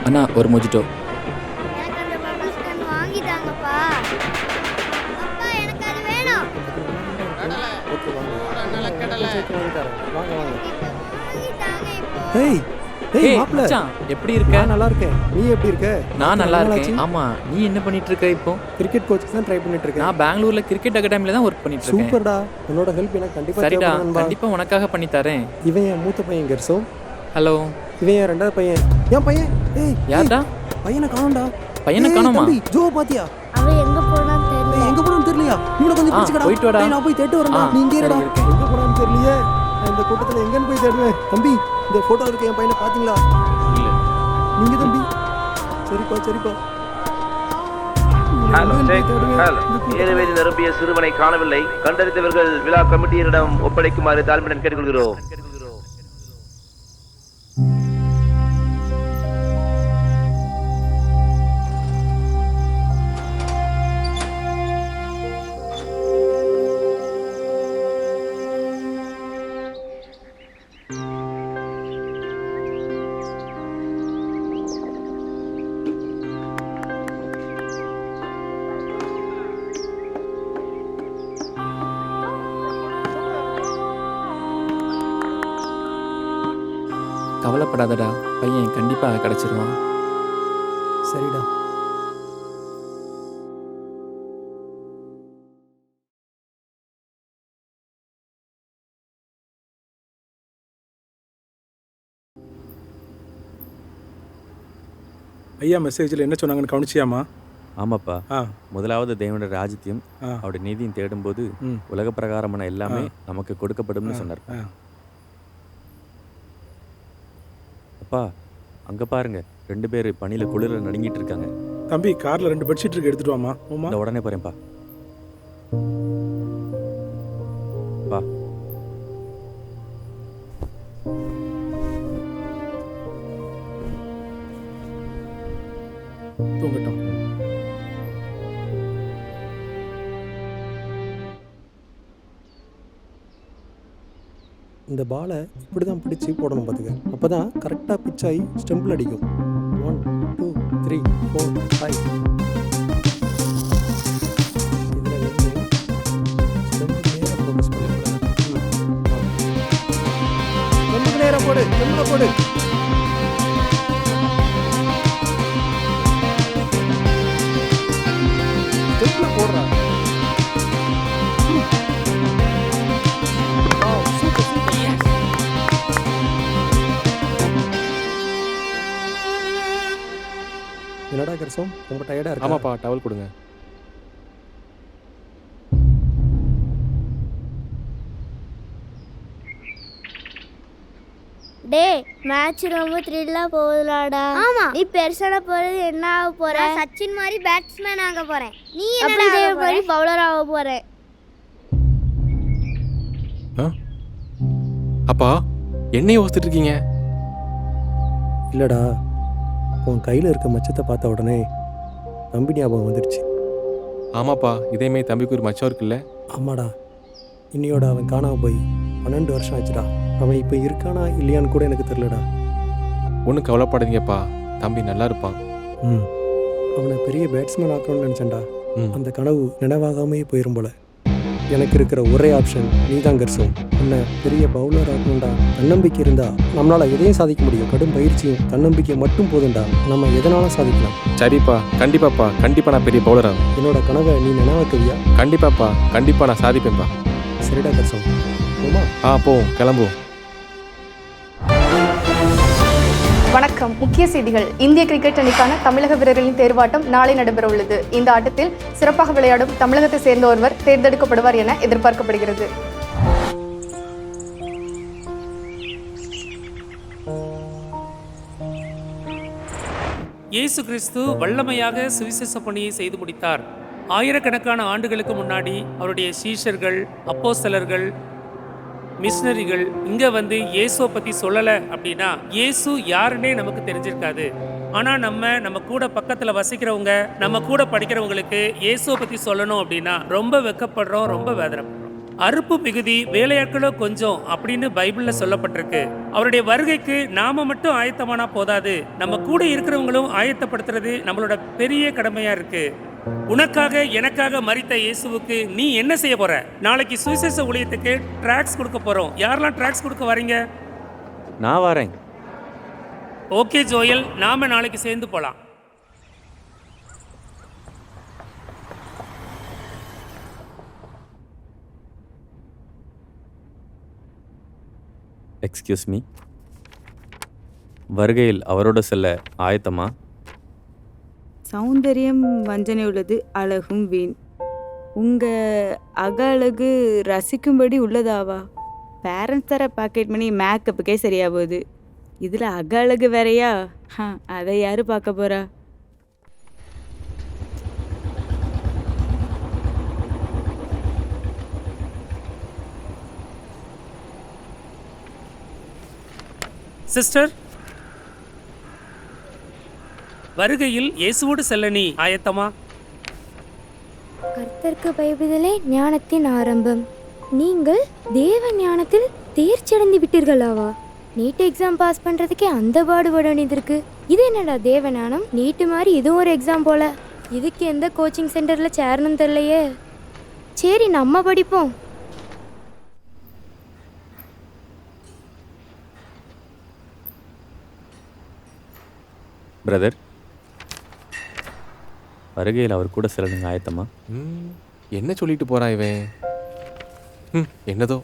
அண்ணா ஒரு மொஜிட்டோ. எனக்கு அந்த பபிள்ஸ் கன் வாங்கி தாங்கப்பா. அப்பா எனக்கு அது வேணும். ஓகே வாங்க வாங்கி தாங்க இப்போ. ஏய் ஏய் மாப்ள, மச்சான், எப்படி இருக்க? நான் நல்லா இருக்கேன். நீ எப்படி இருக்க? நான் நல்லா இருக்கேன். ஆமா, நீ என்ன பண்ணிட்டு இருக்க இப்போ? கிரிக்கெட் கோச்சுக்கு தான் ட்ரை பண்ணிட்டு இருக்கேன். நான் பெங்களூர்ல கிரிக்கெட் அகாடமில தான் ஒர்க் பண்ணிட்டு இருக்கேன். சூப்பர்டா. உன்னோட ஹெல்ப் எனக்கு கண்டிப்பா சரிடா, தேவைப்படும். கண்டிப்பா உனக்காக பண்ணி தரேன். இவன் என் மூத்த பையன் கெர்சோ. ஹலோ. இவன் என் ரெண்டாவது பையன். என் பையன். ஏய் யார்டா? பையனை காணோம்டா. பையனை காணோமா? ஜோ பாத்தியா? அவன் எங்க போனான்னு தெரியல. எங்க போனான்னு தெரியலையா? நீ கொஞ்சம் பிடிச்சுக்கடா. போயிட்டு வாடா. நான் போய் தேட்டு வரேன்டா. நீ இங்கே இருடா. எங்க போனான்னு தெரியலையே. நான் இந்த கூட்டத்துல எங்கன்னு போய் தேடுவேன். தம்பி, இந்த போட்டோ இருக்க என் பையனை பாத்தீங்களா? இல்ல. நீங்க தம்பி. சரிப்பா. Hello check. ஹலோ. 7 வயது நிரம்பிய சிறுவனை காணவில்லை. கண்டறிந்தவர்கள் விழா கமிட்டியினரிடம் ஒப்படைக்குமாறு தாழ்மையுடன் கேட்டுக்கொள்கிறோம். கவலைப்படாதடா, பையன் கண்டிப்பா கிடைச்சிருவான். சரிடா. ஐயா மெசேஜில் என்ன சொன்னாங்கன்னு கவனிச்சியாமா? ஆமாப்பா. ஆ முதலாவது தேவனோட ராஜ்யத்தையும் அவருடைய நீதியும் தேடும்போது உலக பிரகாரமான எல்லாமே நமக்கு கொடுக்கப்படும்னு சொன்னார். அப்பா அங்க பாருங்க, 2 பேர் பனியில குளிர நடுங்கிட்டு இருக்காங்க. தம்பி, கார்ல 2 பெட்ஷீட் இருக்கு, எடுத்துட்டு வாமா. இந்த உடனே போறேன்ப்பா. பா தூங்கட்டும். இந்த பாலை இப்படி தான் பிடிச்சி போடணும் பார்த்துக்க. அப்போ தான் கரெக்டாக பிச் ஆகி ஸ்டெம்பிள் அடிக்கும். 1 2 3 4 5. இதில் வந்து ஸ்டெம்பிள் நேராக ஃபோக்கஸ் பண்ணக்கூடாது. ஸ்டெம்பிள் நேராக போடு, ஸ்டெம்பில் போடு. ஸ்டெம்பில் போடுறா. என்னடா கர்சம், ரொம்ப டயர்டா இருக்கா? ஆமாப்பா, டவல் கொடுங்க. டேய், மேட்ச் ரொம்ப த்ரில்லா போகுதுலாடா. ஆமா, நீ பெருசான போறது என்ன ஆக போற? சச்சின் மாதிரி பேட்ஸ்மேன் ஆக போறேன். நீ என்ன மாதிரி பவுலர் ஆக போற? அப்பா, என்ன யோசிச்சுட்டு இருக்கீங்க? இல்லடா, உன் கையில் இருக்க மச்சத்தை பார்த்த உடனே தம்பி ஞாபகம் வந்துடுச்சு. ஆமாப்பா, இதேமே தம்பிக்கு ஒரு மச்சம் இருக்குல்ல? ஆமாடா, இன்னையோட அவன் காணாம போய் 12 வருஷம் ஆச்சுடா. அவன் இப்போ இருக்கானா இல்லையான்னு கூட எனக்கு தெரியலடா. ஒன்றும் கவலைப்படாதீங்கப்பா, தம்பி நல்லா இருப்பான். அவனை பெரிய பேட்ஸ்மேன் ஆக்கணும்னு நினச்சேன்டா. அந்த கனவு நினைவாகாமே போயிரும் போல. எனக்கு இருக்கிற ஒரே ஆப்ஷன் நீ தான் கர்சோ. உன்னை பெரிய பவுலர் ஆகணும்டா. தன்னம்பிக்கை இருந்தா நம்மளால எதையும் சாதிக்க முடியும். கடும் பயிற்சியும் தன்னம்பிக்கை மட்டும் போதும்டா, நம்ம எதனாலும் சாதிக்கலாம். சரிப்பா, கண்டிப்பாப்பா, கண்டிப்பா நான் பெரிய பவுலர் ஆகும். என்னோட கனவை நீ நினைவாக்குவியா? கண்டிப்பாப்பா, கண்டிப்பா நான் சாதிப்பேன்ப்பா. சரிடா கர்சோ, போமா? போவோம், கிளம்புவோம். வணக்கம். முக்கிய செய்திகள். இந்திய கிரிக்கெட் அணிக்கான தமிழக வீரர்களின் தேர்வாட்டம் நாளை நடைபெற உள்ளது. இந்த ஆட்டத்தில் சிறப்பாக விளையாடும் தமிழகத்தை சேர்ந்த ஒருவர் தேர்ந்தெடுக்கப்படுவார் என எதிர்பார்க்கப்படுகிறது. இயேசு கிறிஸ்து வல்லமையாக சுவிசேஷ பணியை செய்து முடித்தார். ஆயிரக்கணக்கான ஆண்டுகளுக்கு முன்னாடி அவருடைய சீஷர்கள், அப்போஸ்தலர்கள் மிஷினரிகள் இங்கே வந்து இயேசுவை பற்றி சொல்லலை அப்படின்னா இயேசு யாருன்னே நமக்கு தெரிஞ்சிருக்காது. ஆனால் நம்ம கூட பக்கத்தில் வசிக்கிறவங்க, நம்ம கூட படிக்கிறவங்களுக்கு இயேசுவை பற்றி சொல்லணும் அப்படின்னா ரொம்ப வெட்கப்படுறோம், ரொம்ப வேதனைப்படுறோம். அறுப்பு மிகுதி, வேலையாட்களோ கொஞ்சம் அப்படின்னு பைபிளில் சொல்லப்பட்டிருக்கு. அவருடைய வருகைக்கு நாம மட்டும் ஆயத்தமானா போதாது, நம்ம கூட இருக்கிறவங்களும் ஆயத்தப்படுத்துறது நம்மளோட பெரிய கடமையா இருக்கு. உனக்காக எனக்காக மரித்த இயேசுவுக்கு நீ என்ன செய்ய போற? நாளைக்கு சுவிசேஷ ஊழியத்துக்கு ட்ராக்ஸ் கொடுக்க போறோம். யாரெல்லாம் ட்ராக்ஸ் கொடுக்க வரீங்க? நான் வரேன். ஓகே ஜோயல், நாம நாளைக்கு சேர்ந்து போலாம். எக்ஸ்கியூஸ் மீ, வருகையில் அவரோட செல்ல ஆயத்தமா? சௌந்தரியம் வஞ்சனை உள்ளது, அழகும் வீண். உங்க அக அழகு ரசிக்கும்படி உள்ளதாவா? பேரண்ட்ஸ் தர பாக்கெட் மணி மேக்கப்புக்கே சரியா போகுது, இதில் அக அழகு வேறையா? அதை யாரு பார்க்க போறா? சிஸ்டர், வருகையில் இயேசுவோடு செல்ல நீ ஆயத்தமா? கர்த்தருக்கு பயப்படுதலே ஞானத்தின் ஆரம்பம். நீங்கள் தேவ ஞானத்தில் தேர்ச்சி அடைந்து விட்டீர்களாவா? நீட் எக்ஸாம் பாஸ் பண்றதுக்கே அந்த பாடுபட வேண்டியது இருக்கு. இது என்னடா தேவ ஞானம்? நீட்டு மாதிரி இதுவும் ஒரு எக்ஸாம் போல. இதுக்கு எந்த கோச்சிங் சென்டர்ல சேரணும் தெரியலையே. சரி, நம்ம படிப்போம். பிரதர், வருகையில் அவர் கூட செல்ல நீங்கள் ஆயத்தமா? என்ன சொல்லிட்டு போறான் இவன்? என்னதோ.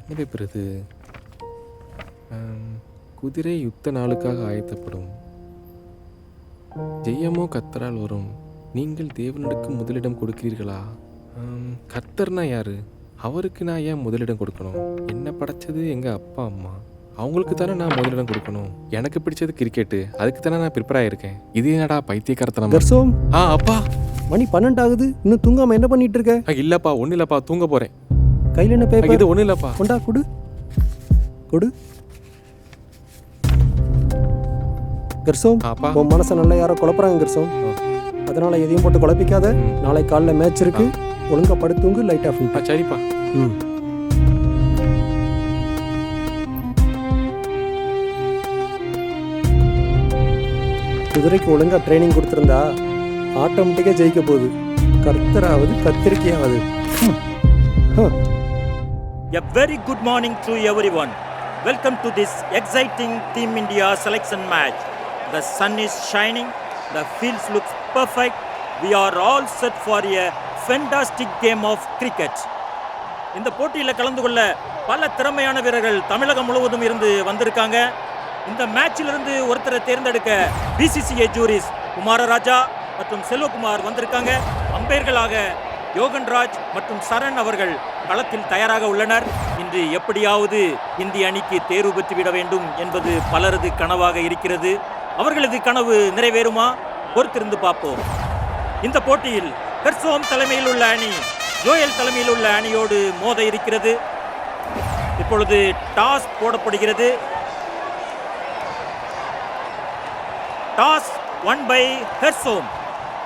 என்ன பேப்பர் இது? குதிரை யுத்த நாளுக்காக ஆயத்தப்படும், ஜெயமோ கர்த்தரால் வரும், நீங்கள் தேவனுக்கு முதலிடம் கொடுக்கிறீர்களா? கர்த்தர்னா யாரு? அவருக்கு நான் ஏன் முதலிடம் கொடுக்கணும்? என்ன படைச்சது எங்கள் அப்பா அம்மா, அவங்களுக்கு தானே நான் முதலிடம் கொடுக்கணும். எனக்கு பிடிச்சது கிரிக்கெட்டு, அதுக்கு தானே நான் ப்ரிப்பேர் ஆகிருக்கேன். இது என்னடா பைத்தியக்காரத்தனம்? கர்சோம், அப்பா மணி 12 ஆகுது, இன்னும் தூங்காம என்ன பண்ணிட்டு இருக்க? இல்லப்பா, ஒன்றும் இல்லப்பா, தூங்க போகிறேன். கையில் என்ன பேப்பர்? இது ஒன்றும் இல்லப்பா. கொண்டா, கொடு கொடு. கர்சோம், உன் மனசை நல்லா யாரோ குழப்பறாங்க கர்சோம். அதனால எதையும் போட்டு குழப்பிக்காத. நாளை காலைல மேட்ச் இருக்கு, ஒழுங்கா படுத்துங்க, லைட் ஆஃப் பண்ணு. சரிப்பா. குதிரைக்கு ஒழுங்கா ட்ரைனிங் கொடுத்துருந்தா ஆட்டோமேட்டிக்காக ஜெயிக்க போகுது. கர்த்தராவது கத்திரிக்கையாவது. A very good morning to everyone. Welcome to this exciting Team India selection match. The sun is shining, the fields look perfect. We are all set for a fantastic game of cricket. இந்த போட்டியில் கலந்து கொள்ள பல திறமையான வீரர்கள் தமிழகம் முழுவதும் இருந்து வந்திருக்காங்க. இந்த மேட்சிலிருந்து ஒருத்தரை தேர்ந்தெடுக்க BCCA ஜூரிஸ் குமாரராஜா மற்றும் செல்வகுமார் வந்திருக்காங்க. அம்பையர்களாக யோகன்ராஜ் மற்றும் சரண் அவர்கள் களத்தில் தயாராக உள்ளனர். இன்று எப்படியாவது இந்திய அணிக்கு தேர்வு பெற்றுவிட வேண்டும் என்பது பலரது கனவாக இருக்கிறது. அவர்களது கனவு நிறைவேறுமா? பொறுத்திருந்து பார்ப்போம். இந்த போட்டியில் கர்சோம் தலைமையில் உள்ள அணி ஜோயல் தலைமையில் உள்ள அணியோடு மோத இருக்கிறது. இப்பொழுது டாஸ் போடப்படுகிறது. Toss won by கர்சோம்,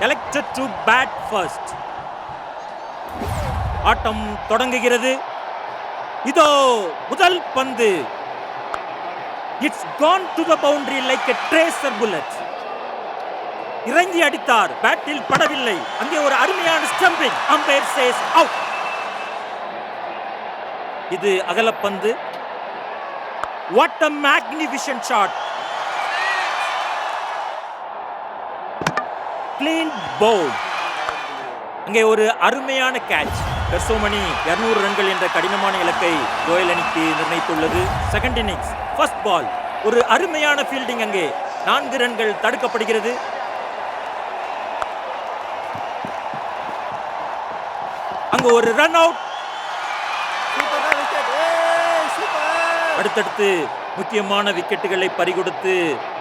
elected to bat first. ஆட்டம் தொடங்குகிறது. இதோ முதல் பந்து. It's gone to the boundary like a tracer bullet. இறங்கி அடித்தார், பேட்டில் படவில்லை. அங்கே ஒரு அருமையான ஸ்டம்பிங். Umpire says out. இது அகலப்பந்து. What a magnificent shot. Clean bowl. அங்கே ஒரு அருமையான கேட்ச். கர்சோமணி 200 ரன்கள் என்ற கடினமான இலக்கை ஜோயல் அணிக்கு நிர்ணயித்துள்ளது. Second innings, first ball. ஒரு அருமையான ஃபீல்டிங். அங்கே 4 ரன்கள் தடுக்கப்படுகிறது. அங்கு ஒரு ரன் அவுட். சூப்பர். அடுத்தடுத்து முக்கியமான விக்கெட்டுகளை பறிகொடுத்து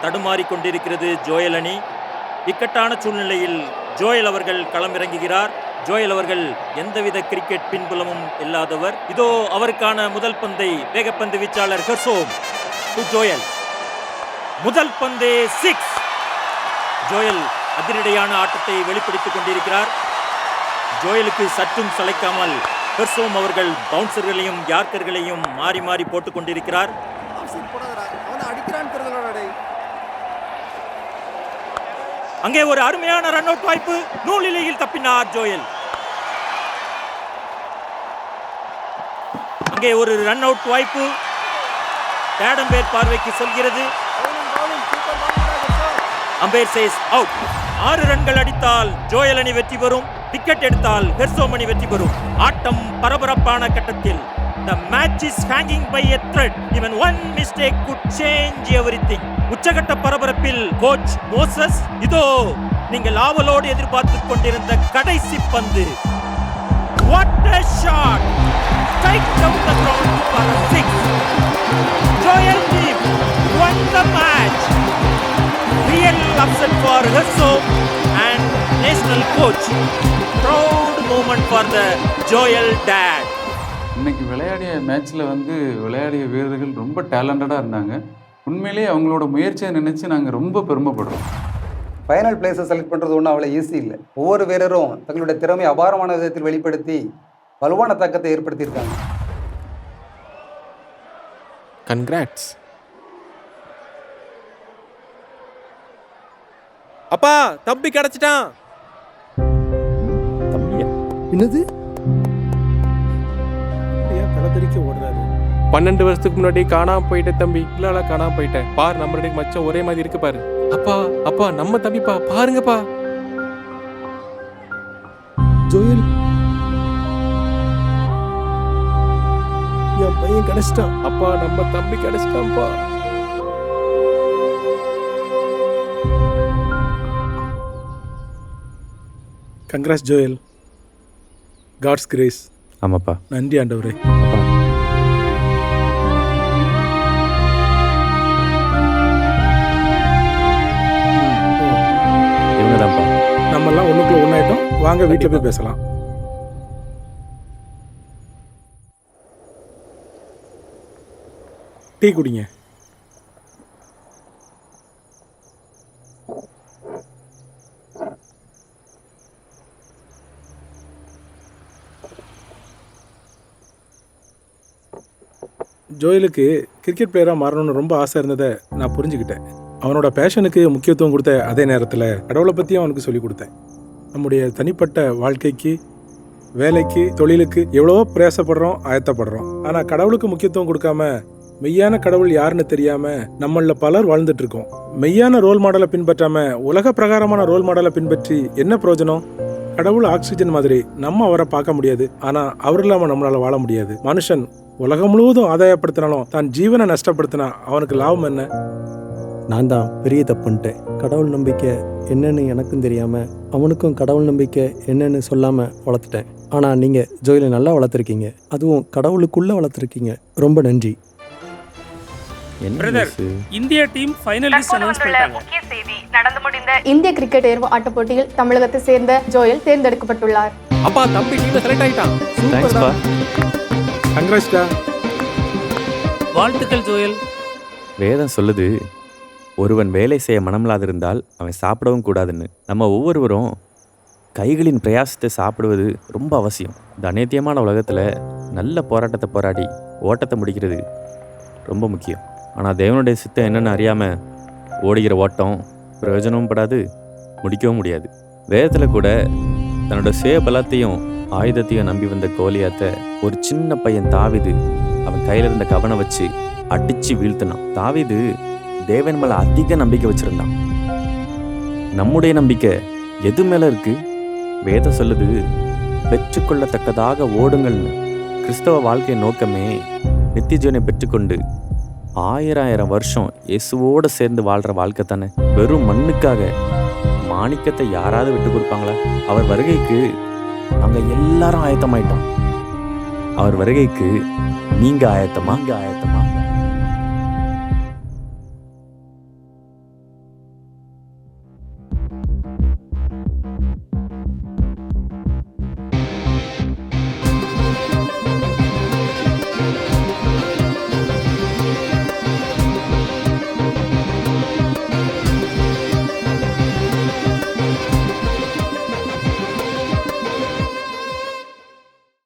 தடுமாறி கொண்டிருக்கிறது ஜோயல் அணி. இக்கட்டான சூழ்நிலையில் ஜோயல் அவர்கள் களமிறங்குகிறார். ஜோயல் அவர்கள் எந்தவித கிரிக்கெட் பின்புலமும் இல்லாதவர். இதோ அவருக்கான முதல் பந்தை வேகப்பந்து வீச்சாளர் ஹெர்சோம் ஜோயல். முதல் பந்து 6. ஜோயல் அதிரடியான ஆட்டத்தை வெளிப்படுத்திக் கொண்டிருக்கிறார். ஜோயலுக்கு சற்றும் சளைக்காமல் ஹெர்சோம் அவர்கள் பவுன்சர்களையும் யார்க்கர்களையும் மாறி மாறி போட்டுக் கொண்டிருக்கிறார். அங்கே ஒரு அருமையான ரன் அவுட் வாய்ப்பு. நூலிலையில் தப்பினார் ஜோயல். அங்கே ஒரு ரன் அவுட் வாய்ப்பு டேடம்பேர் பார்வைக்கு செல்கிறது. Ampere chase out. 6 ரன்கள் அடித்தால் ஜோயல் அணி வெற்றி பெறும். விக்கெட் எடுத்தால் ஹெர்சோம் அணி வெற்றி பெறும். ஆட்டம் பரபரப்பான கட்டத்தில். The match is hanging by a thread. Even one mistake could change everything. உச்சகட்ட பரபரப்பில் கோச் மோசஸ், இதோ நீங்கள் ஆவலோடு எதிர்பார்த்துக் கொண்டிருந்த கடைசி பந்து. What a shot! Straight down the ground for a 6. Joel team won the match. Real upset for Hessom and national coach. Proud moment for the Joel dad. இன்னைக்கு விளையாடிய மேட்ச்சில் விளையாடிய வீரர்கள் ரொம்ப டேலண்டடாக இருந்தாங்க. உண்மையிலேயே அவங்களோட முயற்சியை நினச்சி நாங்கள் ரொம்ப பெருமைப்படுறோம். ஃபைனல் பிளேஸை செலக்ட் பண்ணுறது ஒன்றும் அவ்வளோ ஈஸி இல்லை. ஒவ்வொரு வீரரும் தங்களுடைய திறமை அபாரமான விதத்தில் வெளிப்படுத்தி வலுவான தாக்கத்தை ஏற்படுத்தியிருக்காங்க. கன்கிராட்ஸ். அப்பா, தம்பி கிடைச்சிட்டான். தம்பியா? என்னது? தலைதறிக்க ஓடுறாரு. 12 வருஷத்துக்கு முன்னாடி காணாம போயிட்டேன் தம்பி. இல்ல காணாம போயிட்டேன். பாரு, நம்ம ரெண்டு மச்சம் ஒரே மாதிரி இருக்கு பாரு. அப்பா அப்பா, நம்ம தம்பிப்பா, பாருங்கப்பா. ஜோயல், என் பையன் கிடைச்சிட்டான். அப்பா, நம்ம தம்பி கிடைச்சிட்டான்ப்பா. Congrats Joel. God's grace. ஆமாப்பா. நன்றி ஆண்டவரே. இவங்கதான்ப்பா. நம்மெல்லாம் ஒண்ணுக்குள்ள ஒன்னாயிட்டோம். வாங்க வீட்டுல போய் பேசலாம். டீ குடிங்க. ஜோயலுக்கு கிரிக்கெட் பிளேயராக மாறணும்னு ரொம்ப ஆசை இருந்ததை நான் புரிஞ்சுக்கிட்டேன். அவனோட பேஷனுக்கு முக்கியத்துவம் கொடுத்த அதே நேரத்தில் கடவுளை பற்றியும் அவனுக்கு சொல்லிக் கொடுத்தேன். நம்முடைய தனிப்பட்ட வாழ்க்கைக்கு, வேலைக்கு, தொழிலுக்கு எவ்வளவோ பிரயாசப்படுறோம், ஆயத்தப்படுறோம். ஆனால் கடவுளுக்கு முக்கியத்துவம் கொடுக்காம மெய்யான கடவுள் யாருன்னு தெரியாமல் நம்மளில் பலர் வாழ்ந்துட்டு இருக்கோம். மெய்யான ரோல் மாடலை பின்பற்றாம உலக பிரகாரமான ரோல் மாடலை பின்பற்றி என்ன பிரயோஜனம்? கடவுள் ஆக்சிஜன் மாதிரி, நம்ம அவரை பார்க்க முடியாது, ஆனால் அவர் இல்லாமல் நம்மளால் வாழ முடியாது. மனுஷன் உலகம் முழுவதும் ஆதாயப்படுத்தினாலும் தான் ஜீவனை நஷ்டப்படுத்தினா அவனுக்கு லாபம் என்ன? நான் தான் பெரிய தப்புன்ட்டேன். கடவுள் நம்பிக்கை என்னன்னு எனக்கும் தெரியாமல் அவனுக்கும் கடவுள் நம்பிக்கை என்னன்னு சொல்லாமல் வளர்த்துட்டேன். ஆனால் நீங்கள் ஜோயிலை நல்லா வளர்த்துருக்கீங்க, அதுவும் கடவுளுக்குள்ளே வளர்த்துருக்கீங்க. ரொம்ப நன்றி. பிரதர், இந்திய டீம் ஃபைனலிஸ்ட் அனௌன்ஸ் பண்ணிட்டாங்க. முக்கிய செய்தி, நடந்து முடிந்த இந்திய கிரிக்கெட் தேர்வு ஆட்டப் போட்டியில் தமிழகத்தை சேர்ந்த ஜோயல் தேர்ந்தெடுக்கப்பட்டுள்ளார். அப்பா, தம்பி டீம்ல செலக்ட் ஆயிட்டான். தேங்க்ஸ்ப்பா. கங்க்ராஸ்டா. வாழ்த்துக்கள் ஜோயல். வேதம் சொல்லுது, ஒருவன் வேலை செய்ய மனமில்லாதிருந்தால் அவன் சாப்பிடவும் கூடாதுன்னு. நம்ம ஒவ்வொருவரும் கைகளின் பிரயாசத்தை சாப்பிடுவது ரொம்ப அவசியம். இந்த அநேத்தியமான உலகத்தில் நல்ல போராட்டத்தை போராடி ஓட்டத்தை முடிக்கிறது ரொம்ப முக்கியம். ஆனால் தேவனுடைய சித்தம் என்னென்னு அறியாமல் ஓடுகிற ஓட்டம் பிரயோஜனமும் படாது, முடிக்கவும் முடியாது. வேதத்தில் கூட தன்னோட சுய பலத்தையும் ஆயுதத்தையும் நம்பி வந்த கோலியாத்தை ஒரு சின்ன பையன் தாவீது அவன் கையில் இருந்த கவனை வச்சு அடித்து வீழ்த்தினான். தாவீது தேவன் மேலே அதிக நம்பிக்கை வச்சுருந்தான். நம்முடைய நம்பிக்கை எது மேலே இருக்கு? வேதம் சொல்லுது, பெற்றுக்கொள்ளத்தக்கதாக ஓடுங்கள்னு. கிறிஸ்தவ வாழ்க்கை நோக்கமே நித்திய ஜீவனை பெற்றுக்கொண்டு 1000 வருஷம் இயேசுவோடு சேர்ந்து வாழ்கிற வாழ்க்கை தானே. வெறும் மண்ணுக்காக மாணிக்கத்தை யாராவது விட்டு கொடுப்பாங்களா? அவர் வருகைக்கு நாங்கள் எல்லாரும் ஆயத்தமாயிட்டோம். அவர் வருகைக்கு நீங்கள் ஆயத்தமா?